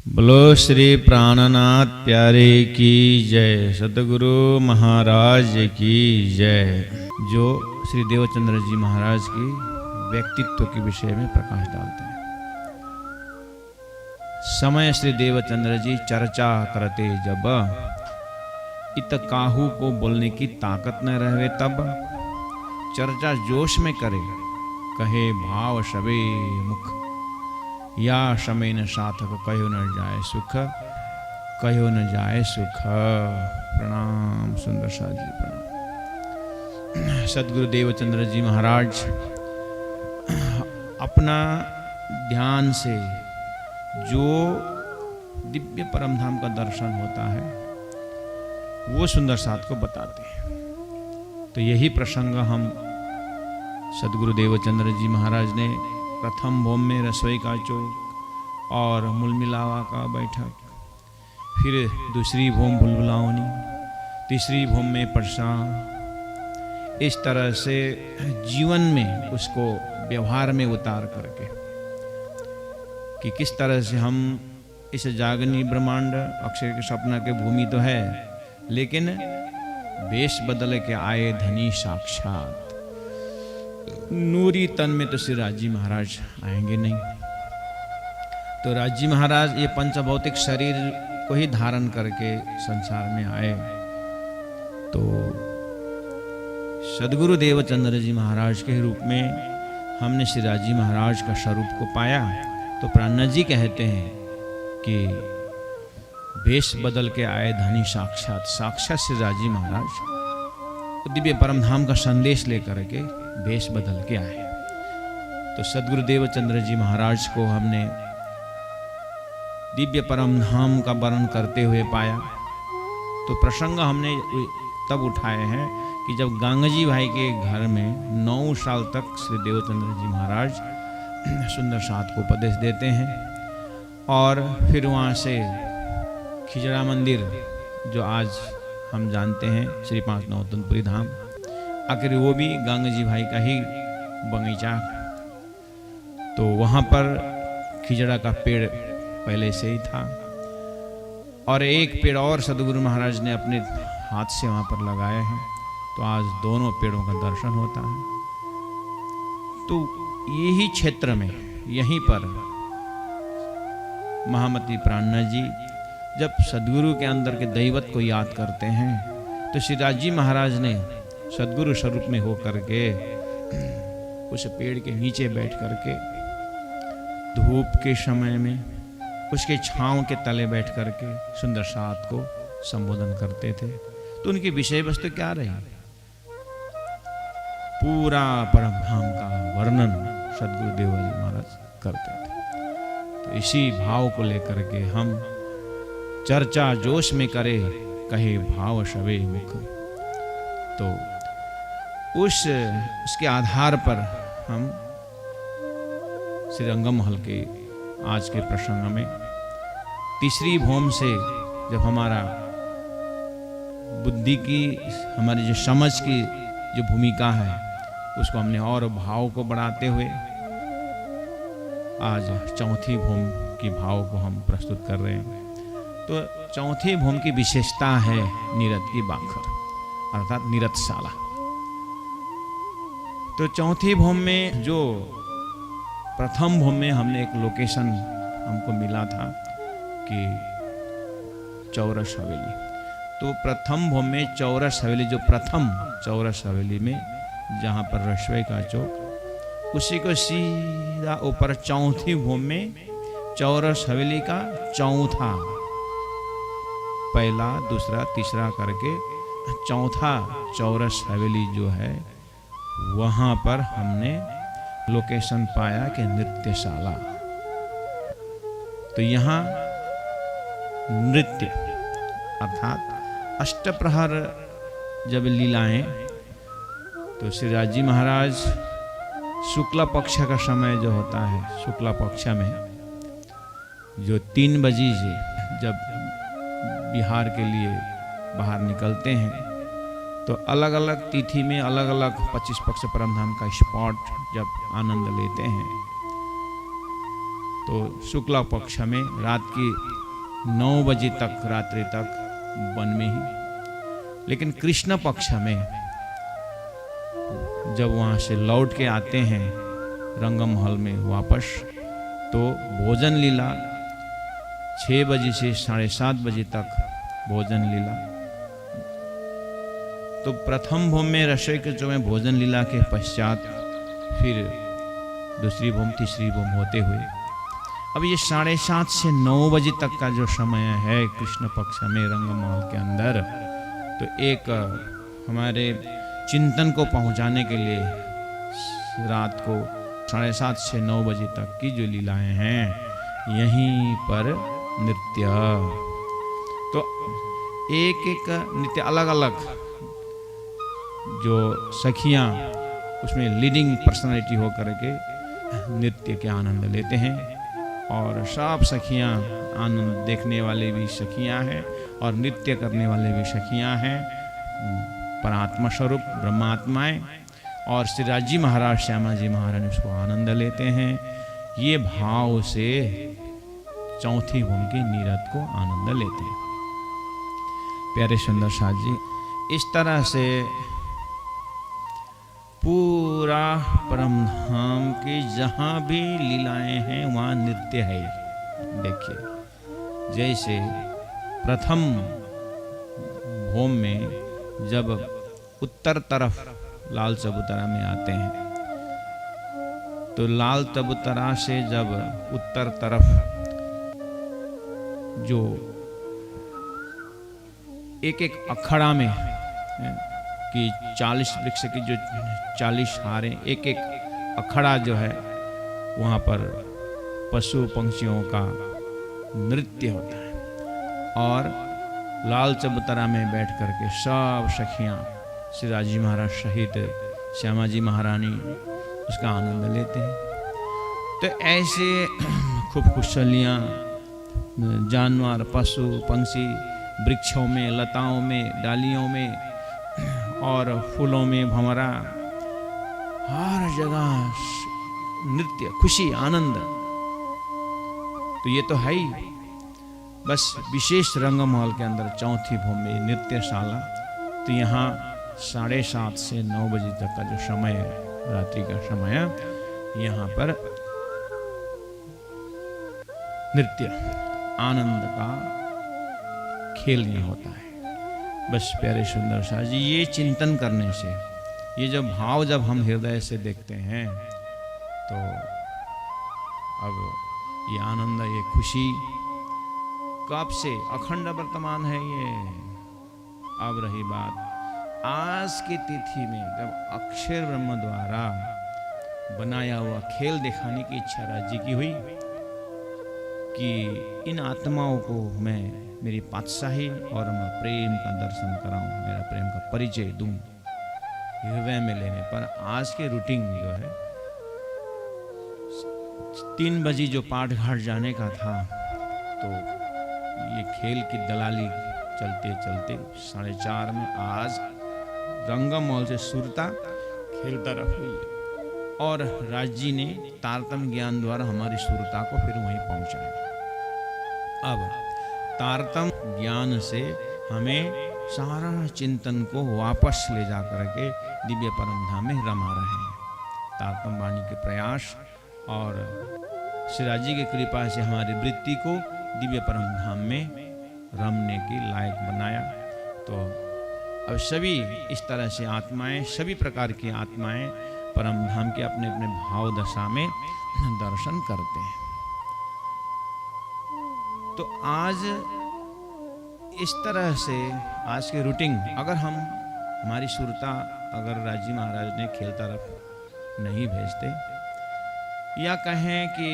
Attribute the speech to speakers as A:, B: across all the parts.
A: बोलो श्री प्राणनाथ प्यारे की जय, सतगुरु महाराज की जय। जो श्री देवचंद्र जी महाराज की व्यक्तित्व के विषय में प्रकाश डालते हैं। समय श्री देवचंद्र जी चर्चा करते जब, इत काहू को बोलने की ताकत न रहे तब, चर्चा जोश में करे कहे भाव शबे मुख, या शमे न सार्थक कहो न जाए सुख, कहो न जाए सुख। प्रणाम सुंदर शाह जी, प्रणाम। सदगुरु देवचंद्र जी महाराज अपना ध्यान से जो दिव्य परमधाम का दर्शन होता है वो सुंदर साथ को बताते हैं। तो यही प्रसंग हम सदगुरु देवचंद्र जी महाराज ने प्रथम भोम में रसोई का चौक और मूलमिलावा का बैठक, फिर दूसरी भोम बुलबुलावनी, तीसरी भोम में प्रसाद, इस तरह से जीवन में उसको व्यवहार में उतार करके कि किस तरह से हम इस जागनी ब्रह्मांड अक्षर के सपना के भूमि तो है, लेकिन वेश बदल के आए धनी साक्षात। नूरी तन में तो श्री राजी महाराज आएंगे नहीं, तो राजी महाराज ये पंचभौतिक शरीर को ही धारण करके संसार में आए। तो सदगुरु देवचंद्र जी महाराज के रूप में हमने श्री राजी महाराज का स्वरूप को पाया। तो प्राणनाथ जी कहते हैं कि वेश बदल के आए धनी साक्षात, साक्षात श्री राजी महाराज दिव्य परमधाम का संदेश लेकर के वेश बदल के आए। तो सदगुरु देवचंद्र जी महाराज को हमने दिव्य परमधाम का वर्णन करते हुए पाया। तो प्रसंग हमने तब उठाए हैं कि जब गांगजी भाई के घर में 9 साल तक श्री देवचंद्र जी महाराज सुंदर साथ को उपदेश देते हैं, और फिर वहाँ से खिजड़ा मंदिर जो आज हम जानते हैं श्री पांच नौतनपुरी धाम, आखिर वो भी गांगजी भाई का ही बगीचा। तो वहाँ पर खिजड़ा का पेड़ पहले से ही था, और एक पेड़ और सदगुरु महाराज ने अपने हाथ से वहाँ पर लगाए हैं। तो आज दोनों पेड़ों का दर्शन होता है। तो यही क्षेत्र में, यहीं पर महामती प्राणनाथ जी जब सदगुरु के अंदर के दैवत को याद करते हैं, तो श्री राजी महाराज ने सदगुरु स्वरूप में होकर के उस पेड़ के नीचे बैठ करके धूप के समय में उसके छांव के तले बैठ करके सुंदर साथ को संबोधन करते थे। तो उनकी विषय वस्तु क्या रही? पूरा परमधाम का वर्णन सदगुरु देव जी महाराज करते थे। तो इसी भाव को लेकर के हम चर्चा जोश में करे कहे भाव शवे मुख। तो उसके आधार पर हम श्री रंगम महल के आज के प्रसंग में तीसरी भोम से जब हमारा बुद्धि की, हमारी जो समझ की जो भूमिका है, उसको हमने और भाव को बढ़ाते हुए आज चौथी भोम की भाव को हम प्रस्तुत कर रहे हैं। तो चौथी भूम की विशेषता है नीरद की बाखर, अर्थात नीरदशाला। तो चौथी भूम में जो प्रथम भूम में हमने एक लोकेशन हमको मिला था कि चौरस हवेली। तो प्रथम भूम में चौरस हवेली, जो प्रथम चौरस हवेली में जहाँ पर रसोई का चौक, उसी को सीधा ऊपर चौथी भूम में चौरस हवेली का चौथा, पहला दूसरा तीसरा करके चौथा चौरस हवेली जो है, वहां पर हमने लोकेशन पाया कि नृत्यशाला। तो यहाँ नृत्य अर्थात अष्टप्रहर जब लीलाएं, तो श्री राजी महाराज शुक्ला पक्ष का समय जो होता है, शुक्ला पक्ष में जो 3 बजे से जब बिहार के लिए बाहर निकलते हैं, तो अलग अलग तिथि में अलग अलग 25 पक्ष परमधाम का स्पॉट जब आनंद लेते हैं, तो शुक्ला पक्ष में रात की 9 बजे तक, रात्रि तक वन में ही। लेकिन कृष्ण पक्ष में जब वहाँ से लौट के आते हैं रंगमहल में वापस, तो भोजन लीला 6 बजे से 7:30 बजे तक भोजन लीला। तो प्रथम भूमि में ऋषिकेश में भोजन लीला के पश्चात फिर दूसरी भूमि, तीसरी भूमि होते हुए अब ये 7:30 से 9 बजे तक का जो समय है कृष्ण पक्ष में रंगमहल के अंदर, तो एक हमारे चिंतन को पहुंचाने के लिए रात को 7:30 से 9 बजे तक की जो लीलाएं हैं, यहीं पर नृत्य, तो एक एक नृत्य अलग अलग जो सखियां उसमें लीडिंग पर्सनालिटी होकर के नृत्य के आनंद लेते हैं। और सब सखियां, आनंद देखने वाले भी सखियां हैं और नृत्य करने वाले भी सखियां हैं, परात्मा स्वरूप ब्रह्मात्माएं। और श्री राजी महाराज, श्यामा जी महाराज उसको आनंद लेते हैं। ये भाव से चौथी भूमि के नीरद को आनंद लेते हैं। प्यारे सुंदर साथ जी, इस तरह से पूरा परमधाम की जहाँ भी लीलाएं हैं वहाँ नृत्य है। देखिए, जैसे प्रथम भूमि में जब उत्तर तरफ लाल चबूतरा में आते हैं, तो लाल चबूतरा से जब उत्तर तरफ जो एक एक अखाड़ा में कि 40 वृक्ष की जो 40 हारें, एक एक अखाड़ा जो है वहाँ पर पशु पंक्षियों का नृत्य होता है। और लाल चबूतरा में बैठ करके सब सखियाँ श्री राजी महाराज सहित श्यामा जी महारानी उसका आनंद लेते हैं। तो ऐसे खूब खुशलियाँ, जानवर, पशु पंक्षी वृक्षों में, लताओं में, डालियों में और फूलों में, भंवरा, हर जगह नृत्य, खुशी, आनंद। तो ये तो है ही। बस विशेष रंगमहल के अंदर चौथी भूमि नृत्यशाला, तो यहाँ 7:30 से 9 बजे तक का जो समय है, रात्रि का समय है, यहाँ पर नृत्य, आनंद का खेल नहीं होता है। बस प्यारे सुंदर शाह जी, ये चिंतन करने से, ये जो भाव जब हम हृदय से देखते हैं, तो अब ये आनंद, ये खुशी कब से अखंड वर्तमान है। ये अब रही बात आज की तिथि में, जब अक्षर ब्रह्म द्वारा बनाया हुआ खेल दिखाने की इच्छा राज्य की हुई कि इन आत्माओं को मैं मेरी पातशाही और मैं प्रेम का दर्शन कराऊं, मेरा प्रेम का परिचय दूं हृदय में लेने पर। आज के रूटीन जो है 3 बजे जो पाठ घाट जाने का था, तो ये खेल की दलाली चलते चलते 4:30 में आज रंगमहल से सुरता खेल तरफ हुई और राजी ने तारतम्य ज्ञान द्वारा हमारी सुरता को फिर वहीं पहुंचाया। अब तारतम्य ज्ञान से हमें सारा चिंतन को वापस ले जा करके दिव्य परम धाम में रमा रहे हैं। तारतम्य वाणी के प्रयास और श्री राजी की कृपा से हमारी वृत्ति को दिव्य परम धाम में रमने की लायक बनाया। तो अब सभी इस तरह से आत्माएं, सभी प्रकार की आत्माएं परम धाम के अपने अपने भाव दशा में दर्शन करते हैं। तो आज इस तरह से आज के रूटीन, अगर हम हमारी सुरता अगर राजी महाराज ने खेल तरफ नहीं भेजते, या कहें कि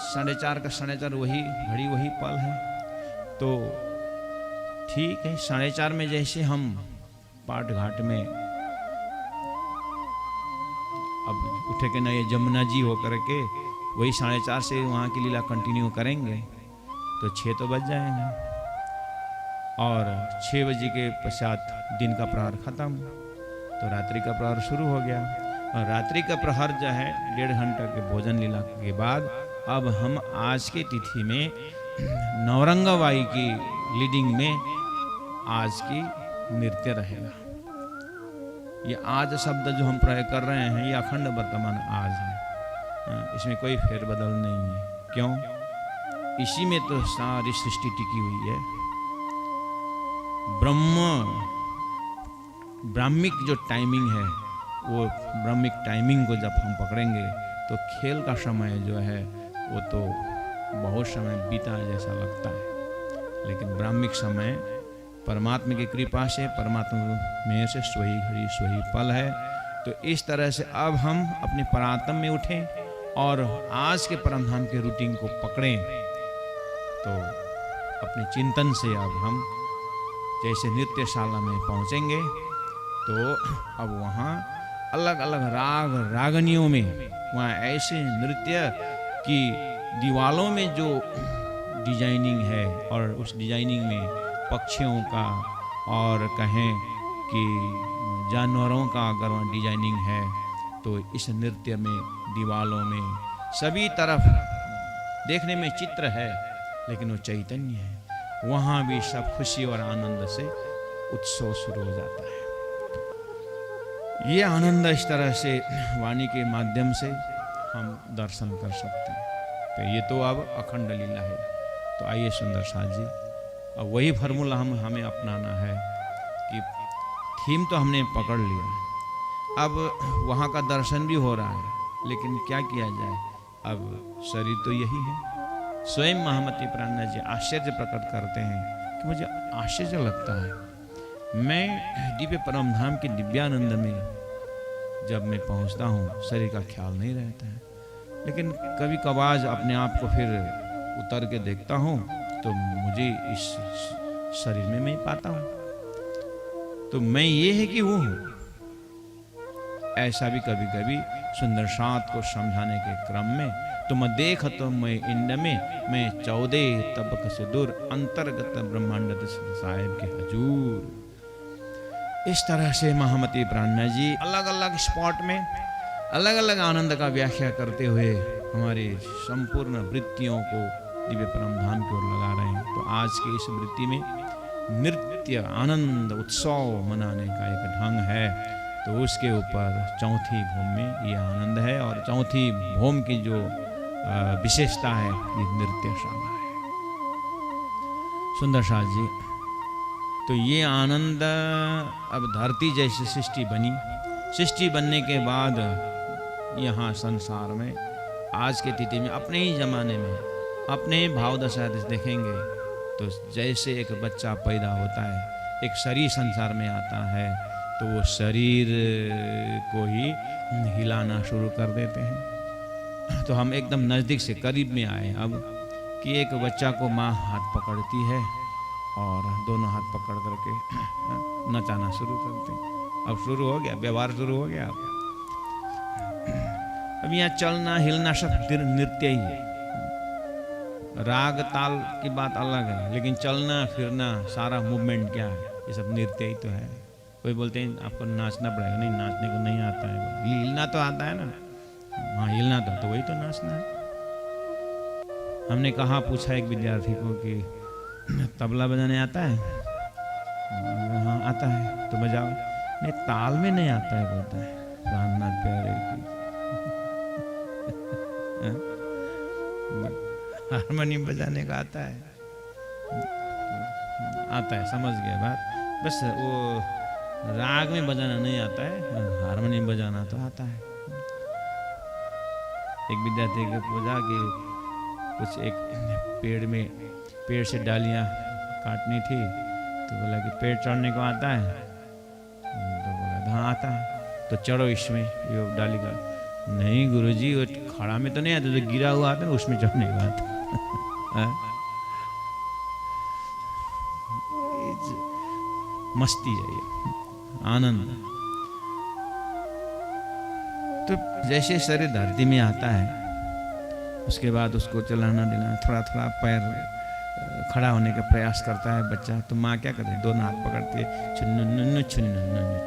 A: 4:30 का 4:30 वही घड़ी वही पल है, तो ठीक है। 4:30 में जैसे हम पाठ घाट में अब उठे के नए जमुना जी होकर के वही 4:30 से वहाँ की लीला कंटिन्यू करेंगे, तो 6 तो बज जाएंगे और 6 बजे के पश्चात दिन का प्रहर खत्म, तो रात्रि का प्रहर शुरू हो गया। और रात्रि का प्रहर जो है 1.5 घंटा के भोजन लीला के बाद अब हम आज के तिथि में नवरंगबाई की लीडिंग में आज की नृत्य रहेगा। ये आज शब्द जो हम प्रयोग कर रहे हैं ये अखंड वर्तमान आज है, इसमें कोई फेरबदल नहीं है। क्यों? इसी में तो सारी सृष्टि टिकी हुई है। ब्राह्मिक जो टाइमिंग है वो ब्राह्मिक टाइमिंग को जब हम पकड़ेंगे तो खेल का समय जो है वो तो बहुत समय बीता जैसा लगता है, लेकिन ब्राह्मिक समय परमात्मा की कृपा से, परमात्मा में से स्वही घड़ी स्वही पल है। तो इस तरह से अब हम अपने परात्म में उठें और आज के परमधाम के रूटीन को पकड़ें। तो अपने चिंतन से अब हम जैसे नृत्यशाला में पहुंचेंगे तो अब वहाँ अलग अलग राग रागनियों में वहाँ ऐसे नृत्य की दीवालों में जो डिजाइनिंग है और उस डिजाइनिंग में पक्षियों का और कहें कि जानवरों का अगर वहाँ डिजाइनिंग है तो इस नृत्य में दीवालों में सभी तरफ देखने में चित्र है लेकिन वो चैतन्य है। वहाँ भी सब खुशी और आनंद से उत्सव शुरू हो जाता है। ये आनंद इस तरह से वाणी के माध्यम से हम दर्शन कर सकते हैं। तो ये तो अब अखंड लीला है। तो आइए सुंदर साथ जी, अब वही फार्मूला हमें अपनाना है कि थीम तो हमने पकड़ लिया, अब वहाँ का दर्शन भी हो रहा है, लेकिन क्या किया जाए? अब शरीर तो यही है। स्वयं महामती प्राणनाथ जी आश्चर्य प्रकट करते हैं कि मुझे आश्चर्य लगता है, मैं दिव्य परमधाम के दिव्यानंद में जब मैं पहुंचता हूं शरीर का ख्याल नहीं रहता है, लेकिन कभी कभार अपने आप को फिर उतर के देखता हूं तो मुझे इस शरीर में मैं पाता हूं। तो मैं ये है कि वो हूं। ऐसा भी कभी कभी सुंदर साथ को समझाने के क्रम में तुम देख तो मैं इंड में मैं 14 तबक से दूर अंतर्गत ब्रह्मांड साहिब के हजूर। इस तरह से महामती प्राणनाथ जी अलग अलग स्पॉट में अलग अलग आनंद का व्याख्या करते हुए हमारे संपूर्ण वृत्तियों को दिव्य परमधाम की ओर लगा रहे हैं। तो आज की इस वृत्ति में नृत्य आनंद उत्सव मनाने का एक ढंग है, तो उसके ऊपर चौथी भूम में ये आनंद है और चौथी भूम की जो विशेषता है ये नृत्यशाला है। सुंदर साथ जी, तो ये आनंद अब धरती जैसी सृष्टि बनी, सृष्टि बनने के बाद यहाँ संसार में आज के तिथि में अपने ही जमाने में अपने भाव दशा देखेंगे तो जैसे एक बच्चा पैदा होता है, एक शरीर संसार में आता है तो वो शरीर को ही हिलाना शुरू कर देते हैं। तो हम एकदम नज़दीक से करीब में आए अब कि एक बच्चा को माँ हाथ पकड़ती है और दोनों हाथ पकड़ करके नचाना शुरू करते हैं। अब शुरू हो गया, व्यवहार शुरू हो गया। अब यहाँ चलना हिलना सब नृत्य ही है। राग ताल की बात अलग है, लेकिन चलना फिरना सारा मूवमेंट क्या है? ये सब नृत्य ही तो है। कोई बोलते हैं आपको नाचना पड़ेगा, नहीं नाचने को नहीं आता है, हिलना तो आता है ना। हाँ हिलना तो वही तो नाचना है। हमने कहा पूछा एक विद्यार्थी को कि तबला बजाने आता है? हाँ आता है, तो बजाओ। नहीं ताल में नहीं आता है, बोलता है प्राणनाथ प्यारे की। हारमोनियम बजाने का आता है? आता है, समझ गया बात। बस वो राग में बजाना नहीं आता है, हारमोनियम बजाना तो आता है। एक विद्यार्थी को पूछा कि कुछ एक पेड़ से डालियां काटनी थी, तो बोला कि पेड़ चढ़ने को आता है? तो बोला हाँ आता है। तो चढ़ो इसमें, ये डाली का। नहीं गुरुजी, वो खड़ा में तो नहीं आता, जो गिरा हुआ आता है उसमें चढ़ने का आता। मस्ती है ये, आनंद। तो जैसे शरीर धरती में आता है उसके बाद उसको चलाना दिलाना, थोड़ा थोड़ा पैर खड़ा होने का प्रयास करता है बच्चा। तो माँ क्या करती है? दोनों हाथ पकड़ती है, छुन्न छुन्न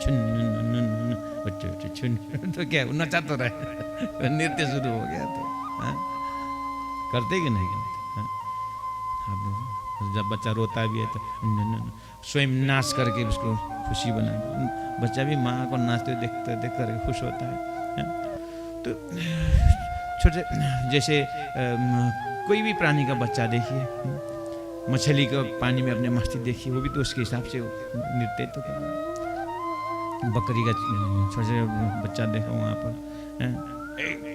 A: छुन्न छुन्न, तो क्या नचा तो रहे, नृत्य शुरू हो गया। तो करते कि नहीं करते? जब बच्चा रोता भी है तो स्वयं नाच करके उसको खुशी बना, बच्चा भी माँ को नाचते देख कर खुश होता है। तो छोटे जैसे कोई भी प्राणी का बच्चा देखिए, मछली को पानी में अपने मस्ती देखिए, वो भी तो उसके हिसाब से नृत्य तो कर रहा है। बकरी का छोटे बच्चा देखा वहाँ पर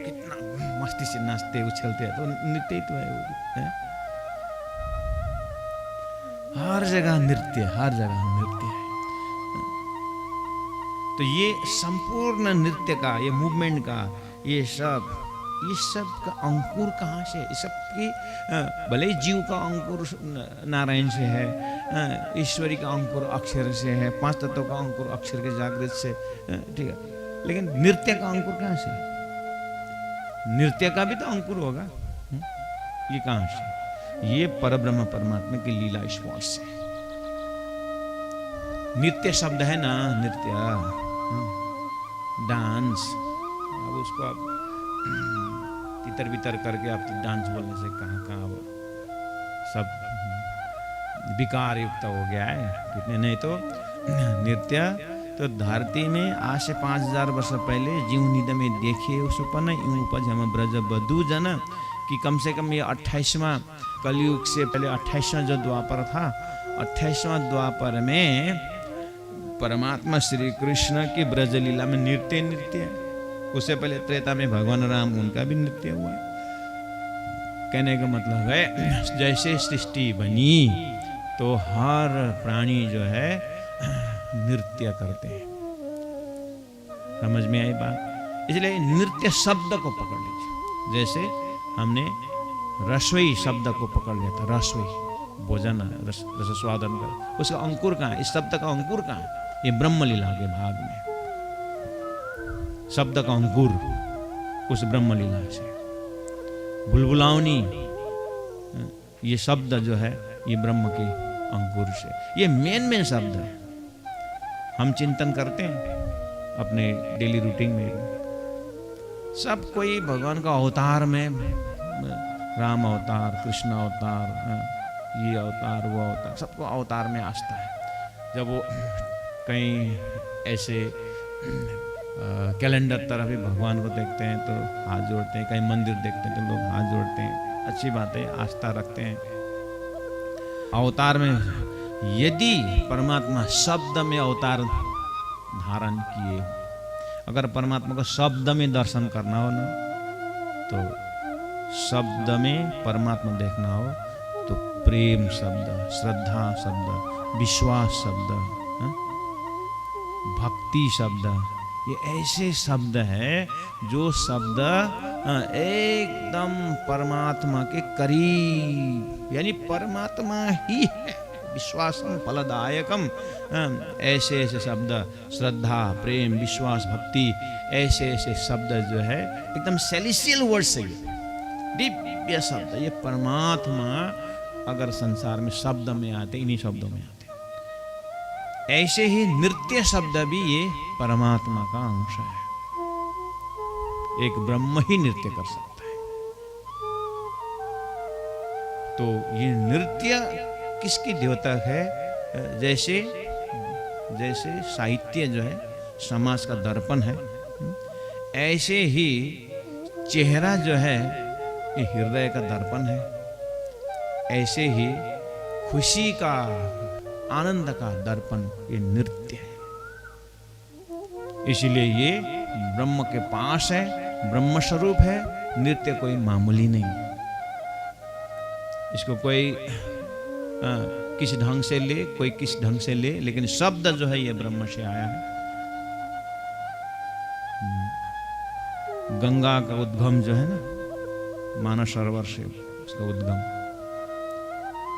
A: कितना मस्ती से नाचते उछलते हैं, तो नृत्य तो है वो भी। हर जगह नृत्य, हर जगह नृत्य है। तो ये संपूर्ण नृत्य का, ये मूवमेंट का, ये सब का अंकुर कहाँ से? ये सब की भले जीव का अंकुर नारायण से है, ईश्वरी का अंकुर अक्षर से है, पांच तत्वों का अंकुर अक्षर के जागृत से, ठीक है, लेकिन नृत्य का अंकुर कहाँ से? नृत्य का भी तो अंकुर होगा, ये कहाँ से? ये परब्रह्म परमात्मा की लीला स्पर्श से। नृत्य शब्द है ना, नृत्य डांस, अब उसको आप तितर बितर करके आप डांस बोलने से कहाँ सब विकार युक्त हो गया है कितने। नहीं तो नृत्य तो धरती में आज से 5000 वर्ष पहले जीव निद में देखिए उसपन उपज हम ब्रज बधु जन कि कम से कम ये 28वां कलयुग से पहले 28वां जो द्वापर था, 28वां द्वापर में परमात्मा श्री कृष्ण की ब्रज लीला में नृत्य है। उससे पहले त्रेता में भगवान राम, उनका भी नृत्य हुआ है। कहने का मतलब है जैसे सृष्टि बनी तो हर प्राणी जो है नृत्य करते हैं। समझ में आई बात? इसलिए नृत्य शब्द को पकड़ लीजिए। जैसे हमने रसोई शब्द को पकड़ लिया था, रसोई भोजन रस स्वादन कर, उसका अंकुर कहाँ है? इस शब्द का अंकुर कहाँ है? ये ब्रह्म लीला के भाग में शब्द का अंकुर उस ब्रह्म लीला से। बुलबुलावनी ये शब्द जो है ये ब्रह्म के अंकुर से, ये मेन शब्द है। हम चिंतन करते हैं अपने डेली रूटीन में, सब कोई भगवान का अवतार में, राम अवतार, कृष्ण अवतार, ये अवतार, वो अवतार, सबको अवतार में आस्था है। जब वो कहीं ऐसे कैलेंडर तरफ भी भगवान को देखते हैं तो हाथ जोड़ते हैं, कहीं मंदिर देखते हैं तो लोग हाथ जोड़ते हैं, अच्छी बात है, आस्था रखते हैं। अवतार में यदि परमात्मा शब्द में अवतार धारण किए, अगर परमात्मा को शब्द में दर्शन करना हो ना, तो शब्द में परमात्मा देखना हो तो प्रेम शब्द, श्रद्धा शब्द, विश्वास शब्द, भक्ति शब्द, ये ऐसे शब्द है जो शब्द एकदम परमात्मा के करीब, यानी परमात्मा ही है, विश्वासम फलदायकम, ऐसे ऐसे शब्द, श्रद्धा, प्रेम, विश्वास, भक्ति, ऐसे ऐसे शब्द जो है एकदम सेलिशियल वर्ड से, दिव्य शब्द, ये परमात्मा अगर संसार में शब्द में आते, इन्हीं शब्दों में आते। ऐसे ही नृत्य शब्द भी ये परमात्मा का अंश है। एक ब्रह्म ही नृत्य कर सकता है। तो ये नृत्य किसकी द्योतक है? जैसे जैसे साहित्य जो है समाज का दर्पण है, ऐसे ही चेहरा जो है ये हृदय का दर्पण है। ऐसे ही खुशी का, आनंद का दर्पण ये नृत्य है। इसीलिए ये ब्रह्म के पास है, ब्रह्म स्वरूप है। नृत्य कोई मामूली नहीं, इसको कोई किस ढंग से ले, कोई किस ढंग से ले, लेकिन शब्द जो है ये ब्रह्म से आया है। गंगा का उद्गम जो है ना, मानस सरोवर से उसका उद्गम,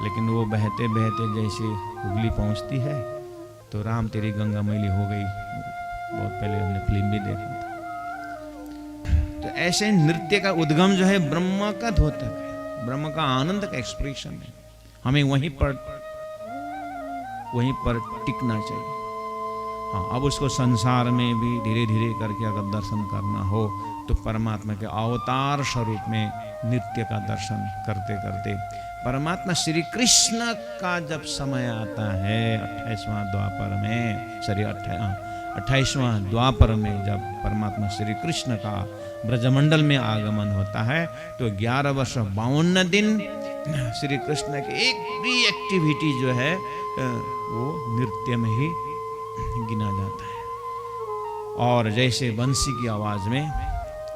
A: लेकिन वो बहते बहते जैसे हुगली पहुंचती है तो राम तेरी गंगा मैली हो गई, बहुत पहले हमने फिल्म भी देखा था। तो ऐसे नृत्य का उद्गम जो है ब्रह्म का द्योतक है, ब्रह्म का आनंद का एक्सप्रेशन है। हमें वहीं पर टिकना चाहिए। हाँ, अब उसको संसार में भी धीरे धीरे करके अगर दर्शन करना हो तो परमात्मा के अवतार स्वरूप में नृत्य का दर्शन करते करते परमात्मा श्री कृष्ण का जब समय आता है 28वां द्वापर में, सॉरी 28वां द्वापर में जब परमात्मा श्री कृष्ण का ब्रजमंडल में आगमन होता है तो 11 वर्ष 52 दिन श्री कृष्ण की एक भी एक्टिविटी जो है वो नृत्य में ही गिना जाता है। और जैसे बंसी की आवाज में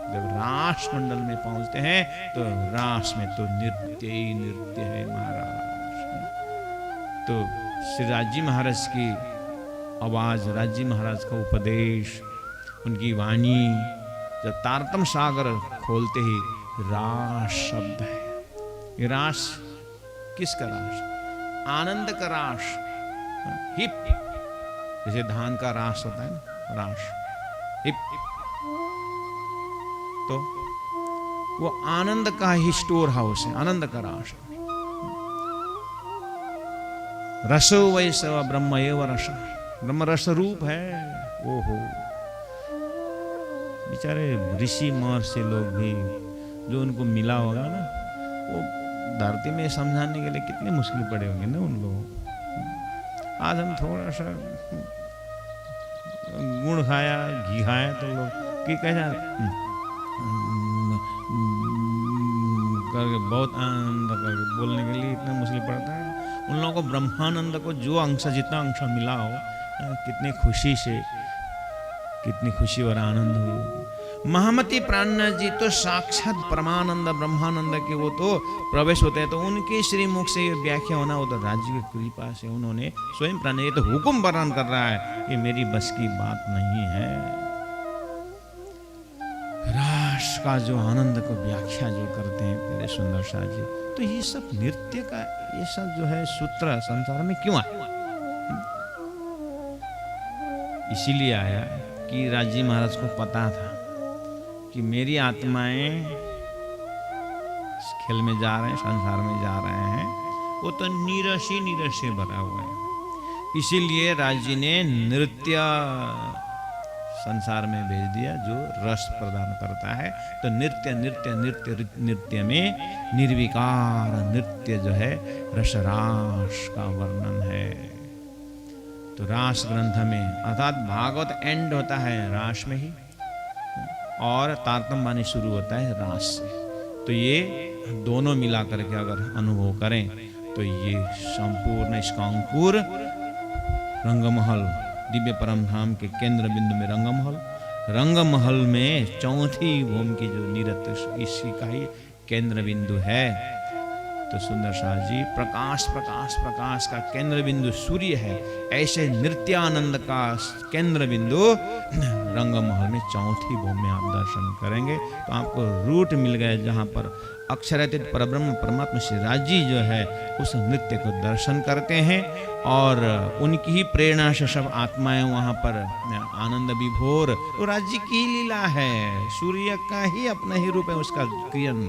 A: जब रास मंडल में पहुंचते हैं तो रास में तो नृत्य ही नृत्य है महाराज। तो श्री राजी महाराज की आवाज, राजी महाराज का उपदेश, उनकी वाणी जब तारतम सागर खोलते ही रास शब्द है। ये रास किसका रास? आनंद का रास। हिप, जैसे धान का रास होता है ना, रास हिप, तो वो आनंद का ही स्टोर हाउस है, आनंद का रास। रसो वैसव ब्रह्म एव रस, ब्रह्म रस रूप है। ओहो, बेचारे ऋषि महर्षि लोग भी जो उनको मिला होगा ना, वो धरती में समझाने के लिए कितने मुश्किल पड़े होंगे ना उन लोगों को। आज हम थोड़ा सा गुड़ खाया, घी खाया तो लोग कि कैसा करके बहुत आनंद करके बोलने के लिए इतना मुश्किल पड़ता है। उन लोगों को ब्रह्मानंद को जो अंश, जितना अंश मिला हो, कितनी खुशी से, कितनी खुशी और आनंद हुई। महामती प्राणनाथ जी तो साक्षात परमानंद ब्रह्मानंद के वो तो प्रवेश होते हैं, तो उनके श्री मुख से ये व्याख्या होना वो तो राज्य की कृपा से उन्होंने स्वयं प्राण, ये तो हुक्म वर्णन कर रहा है, ये मेरी बस की बात नहीं है। रास का जो आनंद को व्याख्या जो करते हैं प्यारे सुंदर शाह जी, तो ये सब नृत्य का ये सब जो है सूत्र संसार में क्यों आया? इसीलिए आया कि राजी महाराज को पता था कि मेरी आत्माएं इस खेल में जा रहे हैं, संसार में जा रहे हैं, वो तो नीरस ही नीरस से भरा हुआ है। इसीलिए राजी ने नृत्य संसार में भेज दिया जो रस प्रदान करता है। तो नृत्य नृत्य नृत्य नृत्य में निर्विकार नृत्य जो है रसरास का वर्णन है। तो रास ग्रंथ में अर्थात भागवत एंड होता है रास में ही, और तारतम वाणी शुरू होता है रास से। तो ये दोनों मिला करके अगर अनुभव करें तो ये संपूर्ण इसका अंकुर रंगमहल, दिव्य परम धाम के केंद्र बिंदु में रंगमहल, रंगमहल में चौथी भूमि की जो निरत इसी का ही केंद्र बिंदु है। तो सुंदर शाह जी प्रकाश प्रकाश प्रकाश का केंद्र बिंदु सूर्य है, ऐसे नृत्यानंद का केंद्र बिंदु रंगमहल में चौथी भूमि में आप दर्शन करेंगे तो आपको रूट मिल गए जहाँ पर अक्षरातीत परब्रह्म परमात्मा श्री राजी जो है उस नृत्य को दर्शन करते हैं, और उनकी ही प्रेरणा से सब आत्माएं वहाँ पर आनंद विभोर। तो राज्य की लीला है, सूर्य का ही अपना ही रूप है उसका किरण,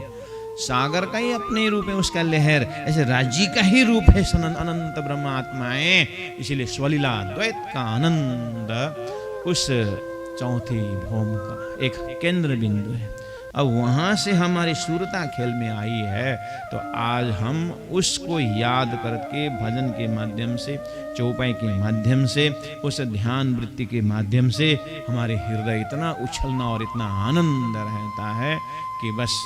A: सागर का ही अपने रूप है उसका लहर, ऐसे राज्य का ही रूप है अनंत ब्रह्म आत्माएं। इसीलिए स्वलीला द्वैत का आनंद उस चौथी भौम का एक केंद्र बिंदु है। अब वहाँ से हमारी सूरता खेल में आई है, तो आज हम उसको याद करके भजन के माध्यम से, चौपाई के माध्यम से, उस ध्यान वृत्ति के माध्यम से हमारे हृदय इतना उछलना और इतना आनंद रहता है कि बस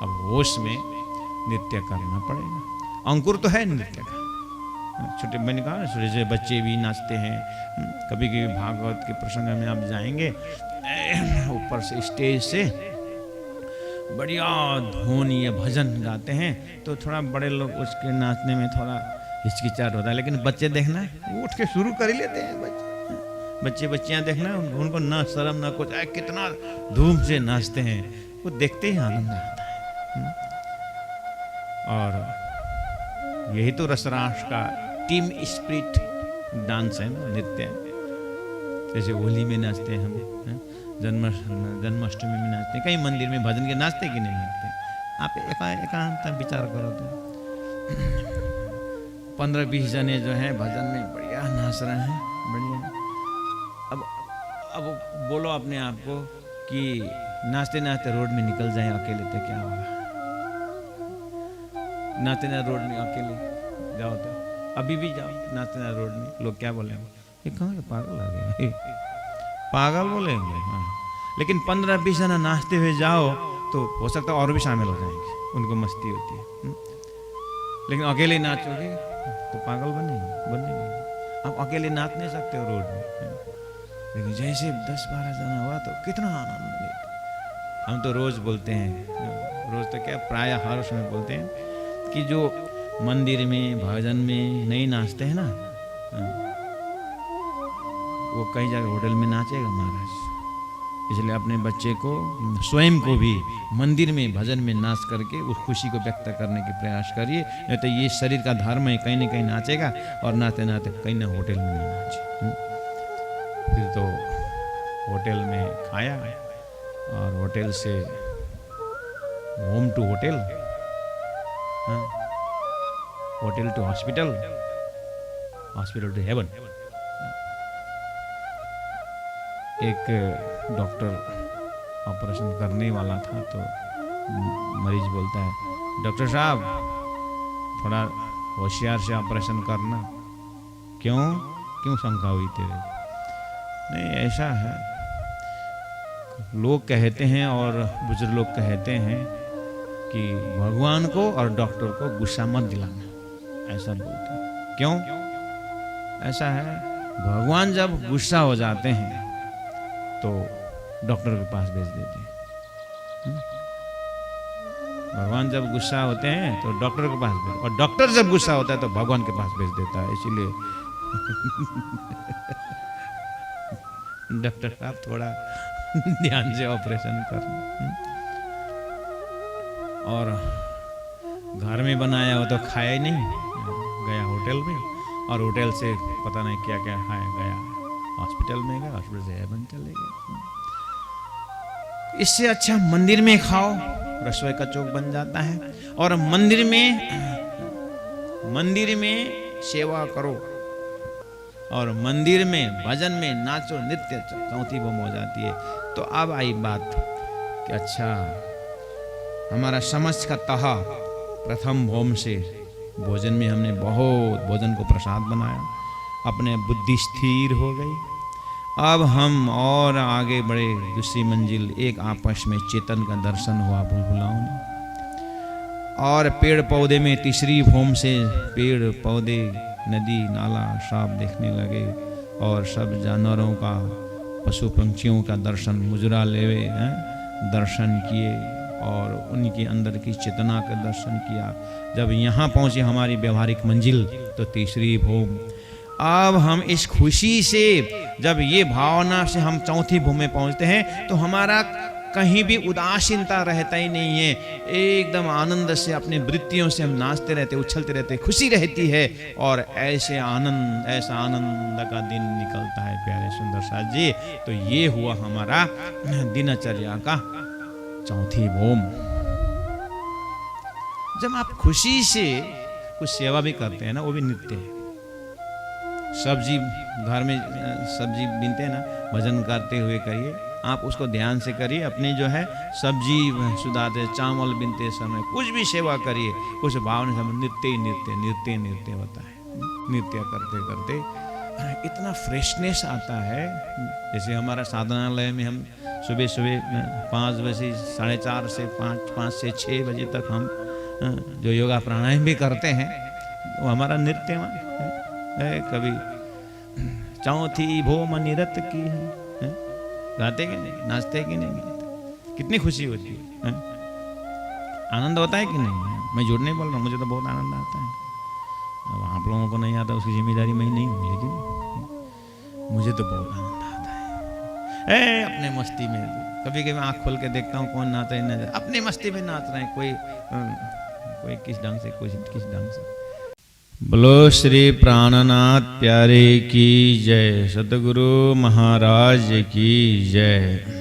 A: अब होश में नृत्य करना पड़ेगा। अंकुर तो है नृत्य का, छोटे मैंने कहा छोटे से बच्चे भी नाचते हैं। कभी कभी भागवत के प्रसंग में आप जाएंगे, ऊपर से स्टेज से बढ़िया धुन ये भजन गाते हैं, तो थोड़ा बड़े लोग उसके नाचने में थोड़ा हिचकिचाहट होता है, लेकिन बच्चे देखना उठ के शुरू कर ही लेते हैं। बच्चे बच्चियां देखना उनको ना शर्म ना कुछ, कितना धूम से नाचते हैं, वो देखते ही आनंद आता है। और यही तो रसरास का टीम स्पिरिट डांस है ना, नृत्य। जैसे होली में नाचते हैं हम, जन्माष्टमी में नाचते हैं, कई मंदिर में भजन के नाचते कि नहीं नाचते? आप एकांत विचार करो तो 15-20 जने जो हैं भजन में बढ़िया नाच रहे हैं, बढ़िया। अब बोलो अपने आप को कि नाचते नाचते रोड में निकल जाए अकेले तो क्या होगा? नाचना रोड में अकेले जाओ तो अभी भी जाओ नाचना रोड में, लोग क्या बोलेंगे, ये कहाँ के पागल आ गए, पागल बोलेंगे। हाँ, लेकिन 15-20 जना नाचते हुए जाओ तो हो सकता है और भी शामिल हो जाएंगे, उनको मस्ती होती है। लेकिन अकेले नाचोगे तो पागल बनेंगे। आप अकेले नाच नहीं सकते हो रोड में, लेकिन जैसे 10-12 जना हुआ तो कितना आनंद मिलेगा। हम तो रोज बोलते हैं, रोज तो क्या प्राय हर समय बोलते हैं कि जो मंदिर में भजन में नहीं नाचते हैं ना, वो कई जगह होटल में नाचेगा महाराज। इसलिए अपने बच्चे को स्वयं को भी मंदिर में भजन में नाच करके उस खुशी को व्यक्त करने की प्रयास करिए, नहीं तो ये शरीर का धर्म है, कहीं ना कहीं नाचेगा और नाचते नाचते कहीं ना होटल में नहीं नाचे। फिर तो होटल में खाया और होटल से home to hotel, hotel to hospital, hospital to heaven. एक डॉक्टर ऑपरेशन करने वाला था तो मरीज बोलता है, डॉक्टर साहब थोड़ा होशियार से ऑपरेशन करना। क्यों शंका हुई तेरे? नहीं ऐसा है, लोग कहते हैं और बुजुर्ग लोग कहते हैं कि भगवान को और डॉक्टर को गुस्सा मत दिलाना, ऐसा बोलते हैं। क्यों ऐसा है? भगवान जब गुस्सा हो जाते हैं तो डॉक्टर के पास भेज देते हैं। भगवान जब गुस्सा होते हैं तो डॉक्टर के पास भेज, और डॉक्टर जब गुस्सा होता है तो भगवान के पास भेज देता है। इसीलिए डॉक्टर साहब थोड़ा ध्यान से ऑपरेशन करना। और घर में बनाया हो तो खाया ही नहीं, गया होटल में और होटल से पता नहीं क्या क्या खाया, गया हॉस्पिटल में, गया हॉस्पिटल से हेवन चले गए। इससे अच्छा मंदिर में खाओ, रसोई का चौक बन जाता है, और मंदिर में सेवा करो और मंदिर में भजन में नाचो, नृत्य, चौथी बम हो जाती है। तो अब आई बात कि अच्छा हमारा समझ का तहा प्रथम भोम से भोजन में हमने बहुत भोजन को प्रसाद बनाया, अपने बुद्धि स्थिर हो गई। अब हम और आगे बढ़े, दूसरी मंजिल, एक आपस में चेतन का दर्शन हुआ बुलबुलाओं में, और पेड़ पौधे में तीसरी भूम से पेड़ पौधे नदी नाला सब देखने लगे, और सब जानवरों का पशु पंछियों का दर्शन मुजरा लेवे दर्शन किए और उनके अंदर की चेतना का दर्शन किया। जब यहाँ पहुँचे हमारी व्यवहारिक मंजिल तो तीसरी भूम, अब हम इस खुशी से, जब ये भावना से हम चौथी भूमि में पहुंचते हैं तो हमारा कहीं भी उदासीनता रहता ही नहीं है, एकदम आनंद से अपने वृत्तियों से हम नाचते रहते, उछलते रहते, खुशी रहती है। और ऐसा आनंद का दिन निकलता है प्यारे सुंदर साथ जी। तो ये हुआ हमारा दिनचर्या का चौथी भूम। जब आप खुशी से कुछ सेवा भी करते हैं ना, वो भी नृत्य है। सब्जी घर में सब्जी बीनते हैं ना, भजन करते हुए करिए, आप उसको ध्यान से करिए। अपनी जो है सब्जी सुधारते, चावल बीनते समय कुछ भी सेवा करिए, कुछ भावना से नृत्य होता है। नृत्य करते करते इतना फ्रेशनेस आता है। जैसे हमारा साधनालय में हम सुबह 5 बजे 4:30 से 5 से 6 बजे तक हम जो योगा प्राणायाम भी करते हैं, वो हमारा नृत्य है। कभी चौथी भूम निरत की है, गाते कि नहीं, नाचते कि नहीं, कितनी खुशी होती है, आनंद होता है कि नहीं? मैं झूठ नहीं बोल रहा हूँ, मुझे तो बहुत आनंद आता है। अब आप लोगों को नहीं आता, उसकी जिम्मेदारी मैं नहीं हूँ, लेकिन मुझे तो बहुत आनंद आता है। अपने मस्ती में कभी कभी आँख खोल के देखता हूँ कौन नाच रहे हैं, अपनी मस्ती में नाच रहे हैं, कोई किस ढंग से, कोई किस ढंग से। बोलो श्री प्राणनाथ प्यारे की जय, सतगुरु महाराज की जय।